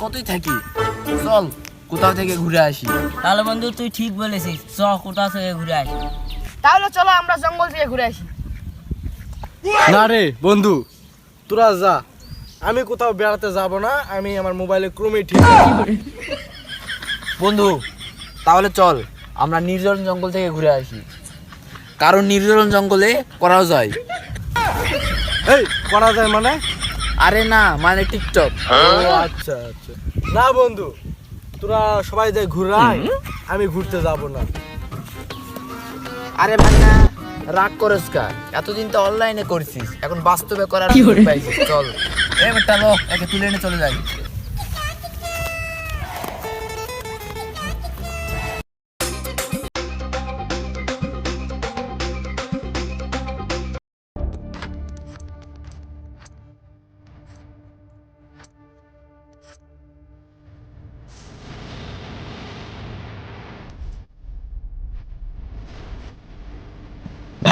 কতই থাকি, চল কোথাও থেকে ঘুরে আসি। তাহলে বন্ধু তুই ঠিক বলেছিস, চ কোথাও থেকে ঘুরে আসি। তাহলে চলো আমরা জঙ্গল থেকে ঘুরে আসি। না রে বন্ধু, তোরা যা, আমি কোথাও বেড়াতে যাব না। আমি আমার মোবাইলে ক্রমে ঠিক। বন্ধু তাহলে চল আমরা নির্জন জঙ্গল থেকে ঘুরে আসি, কারণ নির্জন জঙ্গলে করাও যায়। এই করা যায় মানে? আরে না, মানে টিকটক। ও আচ্ছা আচ্ছা। না বন্ধু, তোরা সবাই যাই ঘুরাই, আমি ঘুরতে যাব না। আরে ভাই না, রাগ করস কা? এতদিন তো অনলাইনে করছিস, এখন বাস্তবে করার সুযোগ পাইছিস। চল এই বেটা লো, একে তুলে এনে চলে যাই।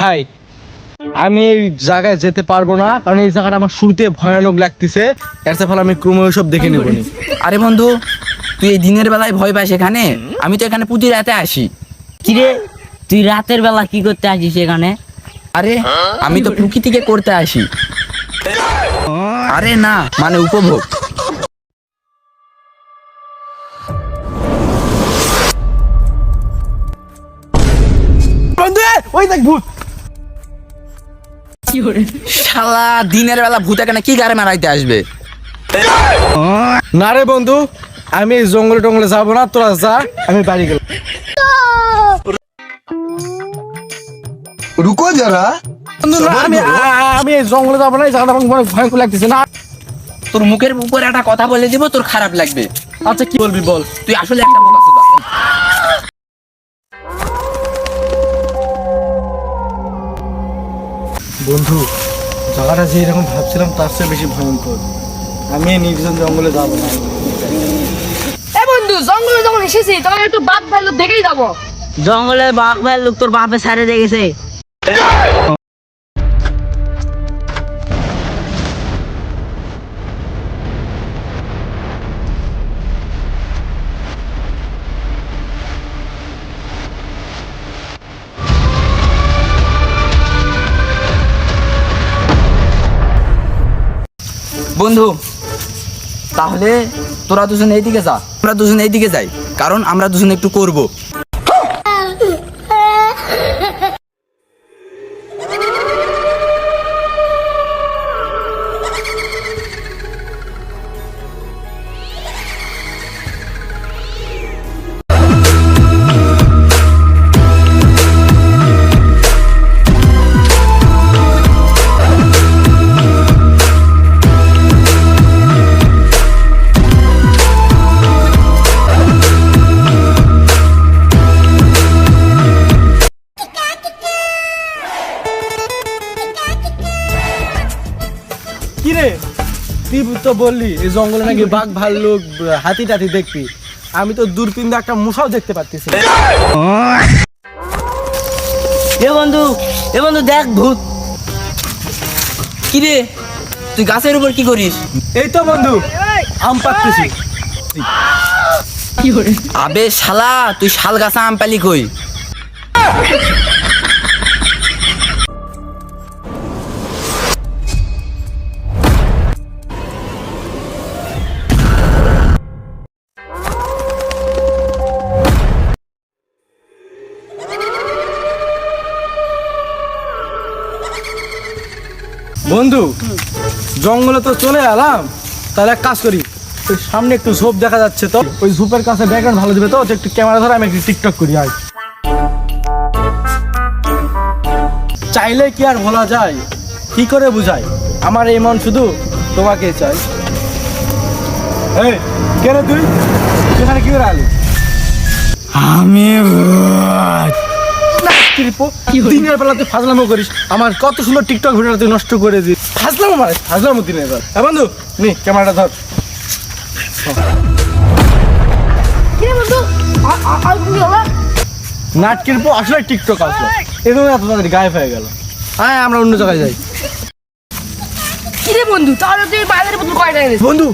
ভাই আমি এই জায়গায় যেতে পারবো না, কারণ এই জায়গাটা আমার শুরুতে ভয়ানক লাগতেছে। এর ফলে আমি ক্রমে সব দেখে নেব। আরে বন্ধু, তুই এই দিনের বেলায় ভয় পাস এখানে? আমি তো এখানে প্রতি রাতে আসি। কিরে তুই রাতের বেলা কি করতে আসিস এখানে? আরে আমি তো প্রকৃতিকে করতে আসি। আরে না, মানে উপভোগ। বন্ধু ওই দেখ ভূত। শালা দিনের বেলা ভূত এখানে কি গাড়ি মারাইতে আসবে? না রে বন্ধু, আমি এই জঙ্গলে টঙ্গলে যাবো না, তোরা যা, আমি বাড়ি গেলাম। रुको जरा। বন্ধু না, আমি এই জঙ্গলে যাবো না, এই জায়গাটা আমার অনেক ভয়ঙ্কর লাগতেছে না। তোর মুখের উপরে একটা কথা বলে দিব, তোর খারাপ লাগবে। আচ্ছা কি বলবি বল। তুই আসলে একটা বোকাচোদা। বন্ধু জায়গাটা যে এরকম ভাবছিলাম তার চেয়ে বেশি ভয়ঙ্কর। আমি এই নির্জন জঙ্গলে যাবো না। এ বন্ধু, জঙ্গলে যখন এসেছি তখন একটু বাঘ ভাল্লুক দেখেই যাবো। জঙ্গলে বাঘ ভাল্লুক তোর বাপে ছাড়ে দেখেছে? বন্ধু তাহলে তোরা দুজন এইদিকে যা, আমরা দুজন এইদিকে যাই, কারণ আমরা দুজন একটু করব। কিরে তুই তো বললি এই জঙ্গলে নাকি বাঘ ভাল্লুক হাতি টাতি দেখবি, আমি তো দূরবীন দিয়ে একটা মশাও দেখতে পাচ্ছি। এ বন্ধু দেখ ভূত। কিরে তুই গাছের উপর কি করিস? এই তো বন্ধু আম পাড়তেছি। আবে শালা, তুই শাল গাছা আম পালি কই? বন্ধু জঙ্গলে তো চলে এলাম, তাহলে এক কাজ করি, ওই সামনে একটু ঝোপ দেখা যাচ্ছে, তো ওই ঝোপের কাছে ব্যাকগ্রাউন্ড ভালো দিবে, তো একটু ক্যামেরা ধরে আমি একটু টিকটক করি। আয় চাইলে কি আর বলা যায়, কি করে বুঝাই, আমার এই মন শুধু তোমাকে চাই। এই কে রে তুই, এখানে কি করে আলি? আমি দিনের বেলা তুই ফাজলামো করিস, আমার কত সুন্দর টিকটক ভিডিওটা তুই নষ্ট করে দিস। ফাজলামো দিনের বেলা। বন্ধু নি ক্যামেরাটা ধর। কি রে বন্ধু, আর কি হলো? নাটকের পর আসলে টিকটক আসলো, এভাবে এত তাড়াতাড়ি গায়েব হয়ে গেল। হ্যাঁ আমরা অন্য জায়গায় যাই। কি রে বন্ধু, তাহলে তুই বাইরের বোতল কয়টা এনেছিস? বন্ধু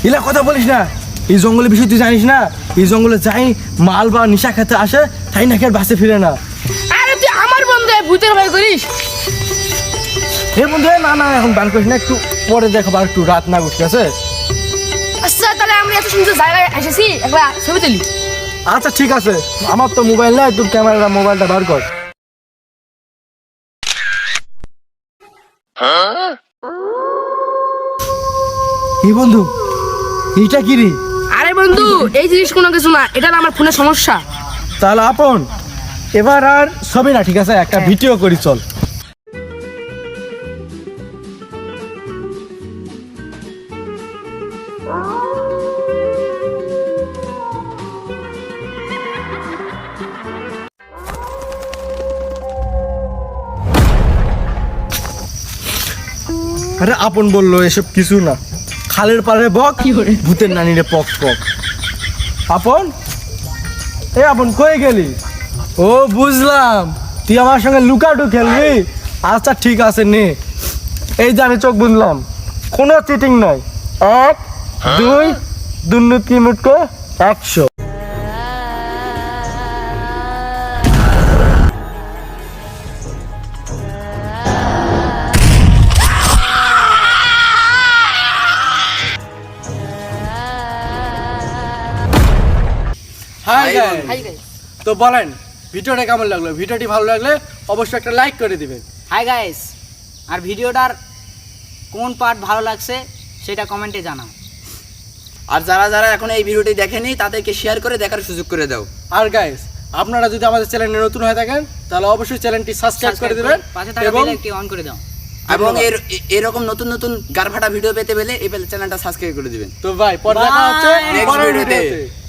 ইলা কথা বলিস না, এই জঙ্গলের বিষয় তুই জানিস না? এই জঙ্গলে যাই মাল বা নিশা খেতে আসে তাই নাকি আর বাসে ফিরে না। আরে তুই আমার বন্ধু ভূতের ভয় করিস? হে বন্ধু না না এখন বান করিস না, একটু পরে দেখো আর একটু রাত না ঠিক আছে? আচ্ছা তাহলে আমরা এত সুন্দর জায়গায় এসেছি, একবার ছবি তুলি। আচ্ছা ঠিক আছে, আমার তো মোবাইল নেই, তোর ক্যামেরা মোবাইলটা বার কর। এই বন্ধু এইটা কি রে? আরে বন্ধু এই জিনিস কোনো কিছু না, এটা আমার ফোনের সমস্যা। তাহলে আপন এবার আর ছবি না ঠিক আছে, একটা ভিডিও করি চল। আরে আপন বললো এসব কিছু না, খালের পাড়ে বক ভূতের নানিরে পক পক। আপন এ আপন কই গেলি? ও বুঝলাম তুই আমার সঙ্গে লুকাটু খেলবি। আচ্ছা ঠিক আছে নে, এই যে আমি চোখ বুঝলাম, কোনো চিটিং নয়। 1 2 দুন্নু কি মুটকো 100। Hi guys, hi guys. তো বলেন ভিডিওটা কেমন লাগলো? ভিডিওটি ভালো লাগলে অবশ্যই একটা লাইক করে দিবেন। হাই গাইস, আর ভিডিওটার কোন পার্ট ভালো লাগছে সেটা কমেন্টে জানাও। আর যারা যারা এখন এই ভিডিওটি দেখেনি তাদেরকে শেয়ার করে দেখার সুযোগ করে দাও। আর গাইস আপনারা যদি আমাদের চ্যানেলে নতুন হয়ে থাকেন তাহলে অবশ্যই চ্যানেলটি সাবস্ক্রাইব করে দিবেন পাশে থাকা এবং বেল আইকনটি অন করে দাও। এবং এরকম নতুন নতুন গারফাটা ভিডিও পেতে পেলে এই চ্যানেলটা সাবস্ক্রাইব করে দিবেন। তো ভাই পরে দেখা হচ্ছে Bye. পরের Next video তে। ভিডিওতে।